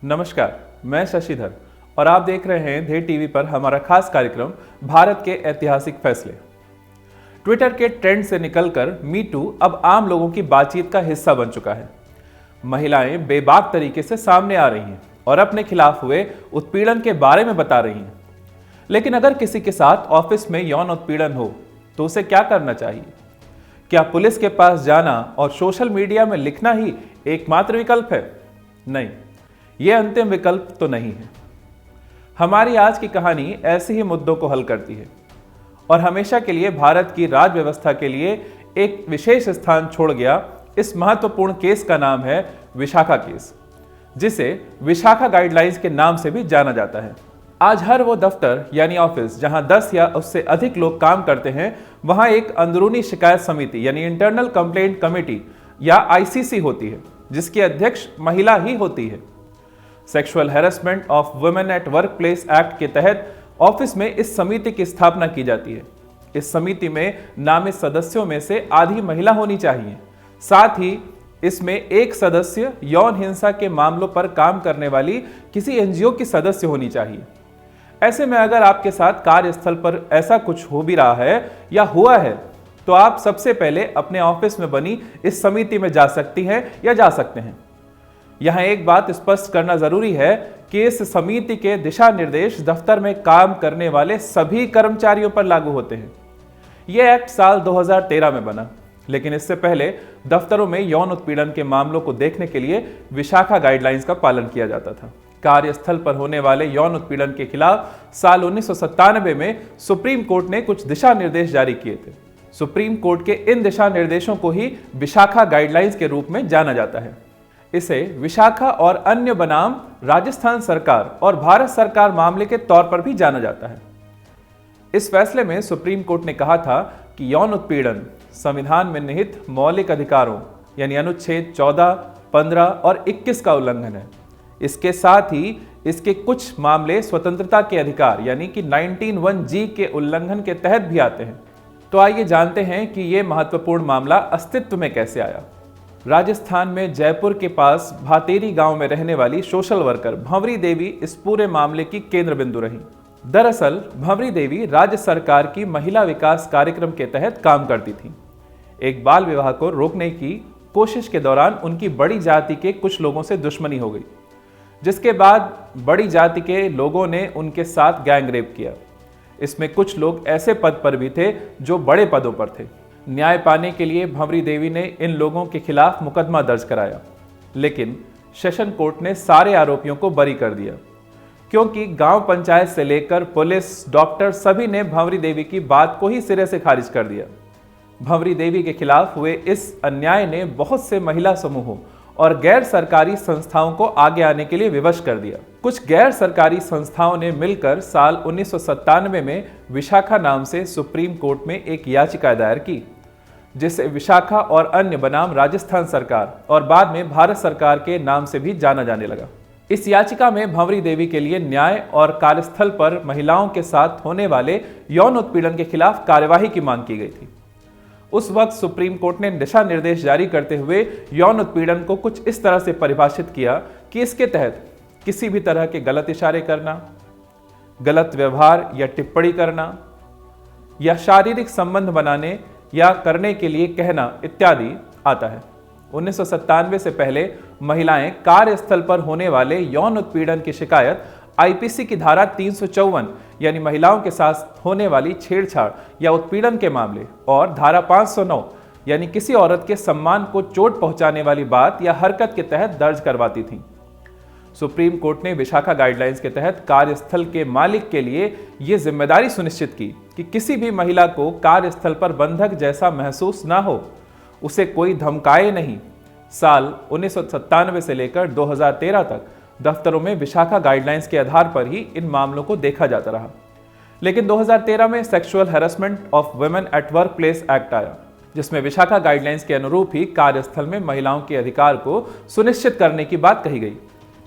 नमस्कार, मैं शशिधर और आप देख रहे हैं धे टीवी पर हमारा खास कार्यक्रम भारत के ऐतिहासिक फैसले। ट्विटर के ट्रेंड से निकलकर मी टू अब आम लोगों की बातचीत का हिस्सा बन चुका है। महिलाएं बेबाक तरीके से सामने आ रही हैं और अपने खिलाफ हुए उत्पीड़न के बारे में बता रही हैं। लेकिन अगर किसी के साथ ऑफिस में यौन उत्पीड़न हो तो उसे क्या करना चाहिए? क्या पुलिस के पास जाना और सोशल मीडिया में लिखना ही एकमात्र विकल्प है? नहीं, यह अंतिम विकल्प तो नहीं है। हमारी आज की कहानी ऐसे ही मुद्दों को हल करती है और हमेशा के लिए भारत की राज व्यवस्था के लिए एक विशेष स्थान छोड़ गया। इस महत्वपूर्ण केस का नाम है विशाखा केस, जिसे विशाखा गाइडलाइंस के नाम से भी जाना जाता है। आज हर वो दफ्तर यानी ऑफिस जहां 10 या उससे अधिक लोग काम करते हैं, वहां एक अंदरूनी शिकायत समिति यानी इंटरनल कंप्लेंट कमेटी या आईसीसी होती है, जिसकी अध्यक्ष महिला ही होती है। Sexual harassment of women at work place act के तहत ऑफिस में इस समिति की स्थापना की जाती है। इस समिति में नामित सदस्यों में से आधी महिला होनी चाहिए। साथ ही इसमें एक सदस्य यौन हिंसा के मामलों पर काम करने वाली किसी एनजीओ की सदस्य होनी चाहिए। ऐसे में अगर आपके साथ कार्यस्थल पर ऐसा कुछ हो भी रहा है या हुआ है, तो आप सबसे पहले अपने ऑफिस में बनी इस समिति में जा सकती हैं या जा सकते हैं। यहां एक बात स्पष्ट करना जरूरी है कि इस समिति के दिशा निर्देश दफ्तर में काम करने वाले सभी कर्मचारियों पर लागू होते हैं। यह एक्ट साल 2013 में बना, लेकिन इससे पहले दफ्तरों में यौन उत्पीड़न के मामलों को देखने के लिए विशाखा गाइडलाइंस का पालन किया जाता था। कार्यस्थल पर होने वाले यौन उत्पीड़न के खिलाफ साल 1997 में सुप्रीम कोर्ट ने कुछ दिशा निर्देश जारी किए थे। सुप्रीम कोर्ट के इन दिशा निर्देशों को ही विशाखा गाइडलाइंस के रूप में जाना जाता है। इसे विशाखा और अन्य बनाम राजस्थान सरकार और भारत सरकार मामले के तौर पर भी जाना जाता है। इस फैसले में सुप्रीम कोर्ट ने कहा था कि यौन उत्पीड़न संविधान में निहित मौलिक अधिकारों यानी अनुच्छेद 14, 15 और 21 का उल्लंघन है। इसके साथ ही इसके कुछ मामले स्वतंत्रता के अधिकार यानी कि 19(1)(g) के उल्लंघन के तहत भी आते हैं। तो आइए जानते हैं कि यह महत्वपूर्ण मामला अस्तित्व में कैसे आया। राजस्थान में जयपुर के पास भातेरी गांव में रहने वाली सोशल वर्कर भंवरी देवी इस पूरे मामले की केंद्र बिंदु रही। दरअसल भंवरी देवी राज्य सरकार की महिला विकास कार्यक्रम के तहत काम करती थी। एक बाल विवाह को रोकने की कोशिश के दौरान उनकी बड़ी जाति के कुछ लोगों से दुश्मनी हो गई, जिसके बाद बड़ी जाति के लोगों ने उनके साथ गैंग रेप किया। इसमें कुछ लोग ऐसे पद पर भी थे जो बड़े पदों पर थे। न्याय पाने के लिए भंवरी देवी ने इन लोगों के खिलाफ मुकदमा दर्ज कराया, लेकिन सेशन कोर्ट ने सारे आरोपियों को बरी कर दिया, क्योंकि गांव पंचायत से लेकर पुलिस, डॉक्टर सभी ने भंवरी देवी की बात को ही सिरे से खारिज कर दिया। भंवरी देवी के खिलाफ हुए इस अन्याय ने बहुत से महिला समूहों और गैर सरकारी संस्थाओं को आगे आने के लिए विवश कर दिया। कुछ गैर सरकारी संस्थाओं ने मिलकर साल 1997 में विशाखा नाम से सुप्रीम कोर्ट में एक याचिका दायर की, जिसे विशाखा और अन्य बनाम राजस्थान सरकार और बाद में भारत सरकार के नाम से भी जाना जाने लगा। इस याचिका में भंवरी देवी के लिए न्याय और कार्यस्थल पर महिलाओं के साथ होने वाले यौन उत्पीड़न के खिलाफ कार्यवाही की मांग की गई थी। उस वक्त सुप्रीम कोर्ट ने दिशा निर्देश जारी करते हुए यौन उत्पीड़न को कुछ इस तरह से परिभाषित किया कि इसके तहत किसी भी तरह के गलत इशारे करना, गलत व्यवहार या टिप्पणी करना, या शारीरिक संबंध बनाने या करने के लिए कहना इत्यादि आता है। 1997 से पहले महिलाएं कार्यस्थल पर होने वाले यौन उत्पीड़न की शिकायत आईपीसी की धारा 354 यानी महिलाओं के साथ होने वाली छेड़छाड़ या उत्पीड़न के मामले और धारा 509 यानी किसी औरत के सम्मान को चोट पहुंचाने वाली बात या हरकत के तहत दर्ज करवाती थीं। सुप्रीम कोर्ट ने विशाखा गाइडलाइंस के तहत कार्यस्थल के मालिक के लिए यह जिम्मेदारी सुनिश्चित की कि किसी भी महिला को कार्यस्थल पर बंधक जैसा महसूस ना हो, उसे कोई धमकाए नहीं। साल 1997 से लेकर 2013 तक दफ्तरों में विशाखा गाइडलाइंस के आधार पर ही इन मामलों को देखा जाता रहा। लेकिन 2013 में sexual harassment of women at work place act आया, जिसमें विशाखा गाइडलाइंस के अनुरूप ही कार्यस्थल में महिलाओं के अधिकार को सुनिश्चित करने की बात कही गई।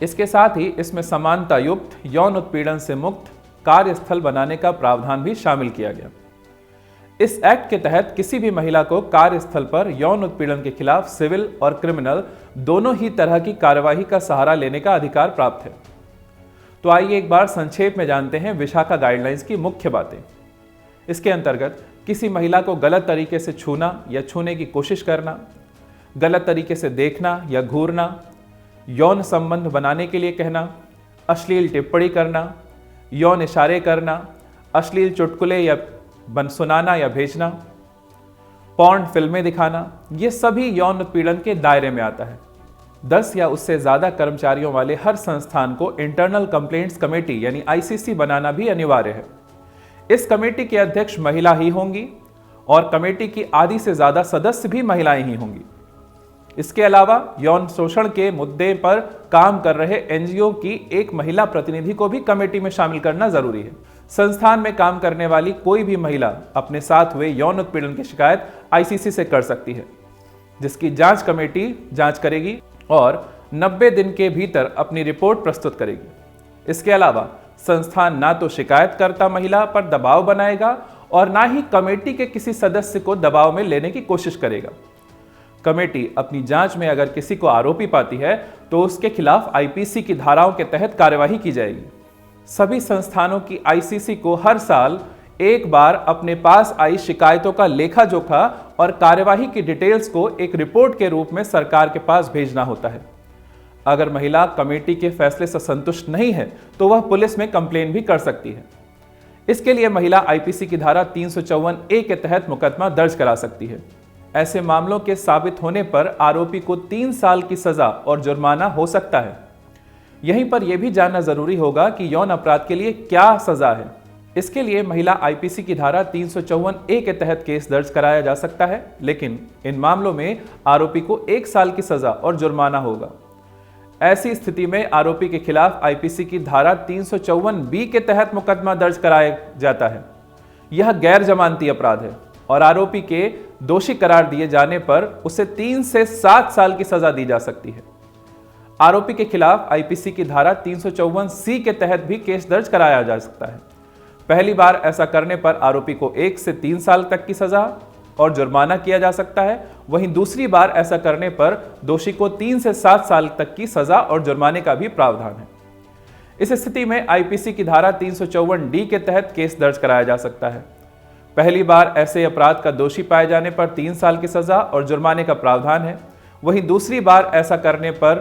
इसके साथ ही इसमें समानता युक्त यौन उत्पीड़न से मुक्त कार्यस्थल बनाने का प्रावधान भी शामिल किया गया। इस एक्ट के तहत किसी भी महिला को कार्यस्थल पर यौन उत्पीड़न के खिलाफ सिविल और क्रिमिनल दोनों ही तरह की कार्यवाही का सहारा लेने का अधिकार प्राप्त है। तो आइए एक बार संक्षेप में जानते हैं विशाखा गाइडलाइंस की मुख्य बातें। इसके अंतर्गत किसी महिला को गलत तरीके से छूना या छूने की कोशिश करना, गलत तरीके से देखना या घूरना, यौन संबंध बनाने के लिए कहना, अश्लील टिप्पणी करना, यौन इशारे करना, अश्लील चुटकुले या सुनाना या भेजना, पॉर्न फिल्में दिखाना, ये सभी यौन उत्पीड़न के दायरे में आता है। 10 या उससे ज्यादा कर्मचारियों वाले हर संस्थान को इंटरनल कंप्लेंट्स कमेटी यानी आईसीसी बनाना भी अनिवार्य है। इस कमेटी के अध्यक्ष महिला ही होंगी और कमेटी की आधी से ज्यादा सदस्य भी महिलाएं ही होंगी। इसके अलावा यौन शोषण के मुद्दे पर काम कर रहे एनजीओ की एक महिला प्रतिनिधि को भी कमेटी में शामिल करना जरूरी है। संस्थान में काम करने वाली कोई भी महिला अपने साथ हुए यौन उत्पीड़न की शिकायत आईसीसी से कर सकती है, जिसकी जांच कमेटी जांच करेगी और 90 दिन के भीतर अपनी रिपोर्ट प्रस्तुत करेगी। इसके अलावा संस्थान ना तो शिकायतकर्ता महिला पर दबाव बनाएगा और ना ही कमेटी के किसी सदस्य को दबाव में लेने की कोशिश करेगा। कमेटी अपनी जांच में अगर किसी को आरोपी पाती है तो उसके खिलाफ आईपीसी की धाराओं के तहत कार्यवाही की जाएगी। सभी संस्थानों की आईसीसी को हर साल एक बार अपने पास आई शिकायतों का लेखा जोखा और कार्यवाही की डिटेल्स को एक रिपोर्ट के रूप में सरकार के पास भेजना होता है। अगर महिला कमेटी के फैसले से संतुष्ट नहीं है तो वह पुलिस में कंप्लेन भी कर सकती है। इसके लिए महिला आईपीसी की धारा 354A के तहत मुकदमा दर्ज करा सकती है। ऐसे मामलों के साबित होने पर आरोपी को 3 साल की सजा और जुर्माना हो सकता है। यहीं पर यह भी जानना जरूरी होगा कि यौन अपराध के लिए क्या सजा है। इसके लिए महिला आईपीसी की धारा 354A के तहत केस दर्ज कराया जा सकता है, लेकिन इन मामलों में आरोपी को 1 साल की सजा और जुर्माना होगा। ऐसी स्थिति में आरोपी के खिलाफ आईपीसी की धारा 354B के तहत मुकदमा दर्ज कराया जाता है। यह गैर जमानती अपराध है और आरोपी के दोषी करार दिए जाने पर उसे 3 से 7 साल की सजा दी जा सकती है। आरोपी के खिलाफ आईपीसी की धारा 354C के तहत भी केस दर्ज कराया जा सकता है। पहली बार ऐसा करने पर आरोपी को 1 से 3 साल तक की सजा और जुर्माना किया जा सकता है। वहीं दूसरी बार ऐसा करने पर दोषी को 3 से 7 साल तक की सजा और जुर्माने का भी प्रावधान है। इस स्थिति में आईपीसी की धारा 354D के तहत केस दर्ज कराया जा सकता है। पहली बार ऐसे अपराध का दोषी पाए जाने पर 3 साल की सजा और जुर्माने का प्रावधान है। वहीं दूसरी बार ऐसा करने पर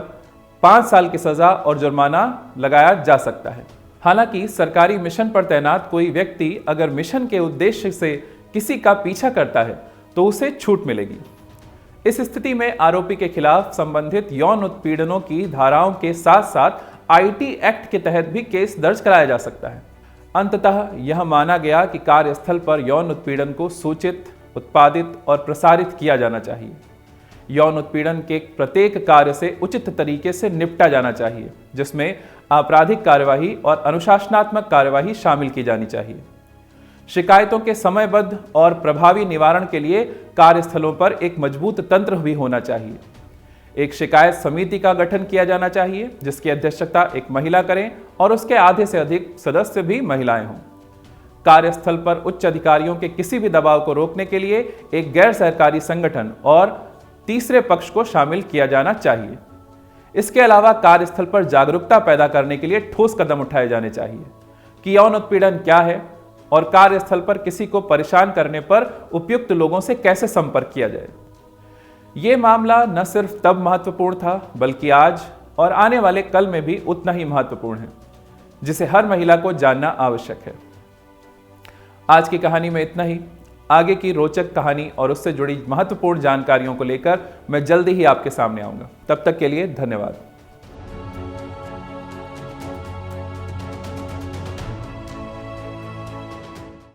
5 साल की सजा और जुर्माना लगाया जा सकता है। हालांकि सरकारी मिशन पर तैनात कोई व्यक्ति अगर मिशन के उद्देश्य से किसी का पीछा करता है तो उसे छूट मिलेगी। इस स्थिति में आरोपी के खिलाफ संबंधित यौन उत्पीड़नों की धाराओं के साथ साथ आईटी एक्ट के तहत भी केस दर्ज कराया जा सकता है। अंततः यह माना गया कि कार्यस्थल पर यौन उत्पीड़न को सूचित, उत्पादित और प्रसारित किया जाना चाहिए। यौन उत्पीड़न के प्रत्येक कार्य से उचित तरीके से निपटा जाना चाहिए, जिसमें आपराधिक कार्यवाही और अनुशासनात्मक कार्यवाही शामिल की जानी चाहिए। शिकायतों के समयबद्ध और प्रभावी निवारण के लिए कार्यस्थलों पर एक मजबूत तंत्र भी होना चाहिए। एक शिकायत समिति का गठन किया जाना चाहिए, जिसकी अध्यक्षता एक महिला करें और उसके आधे से अधिक सदस्य भी महिलाएं हों। कार्यस्थल पर उच्च अधिकारियों के किसी भी दबाव को रोकने के लिए एक गैर सरकारी संगठन और तीसरे पक्ष को शामिल किया जाना चाहिए। इसके अलावा कार्यस्थल पर जागरूकता पैदा करने के लिए ठोस कदम उठाए जाने चाहिए कि यौन उत्पीड़न क्या है और कार्यस्थल पर किसी को परेशान करने पर उपयुक्त लोगों से कैसे संपर्क किया जाए। यह मामला न सिर्फ तब महत्वपूर्ण था, बल्कि आज और आने वाले कल में भी उतना ही महत्वपूर्ण है, जिसे हर महिला को जानना आवश्यक है। आज की कहानी में इतना ही। आगे की रोचक कहानी और उससे जुड़ी महत्वपूर्ण जानकारियों को लेकर मैं जल्दी ही आपके सामने आऊंगा। तब तक के लिए धन्यवाद।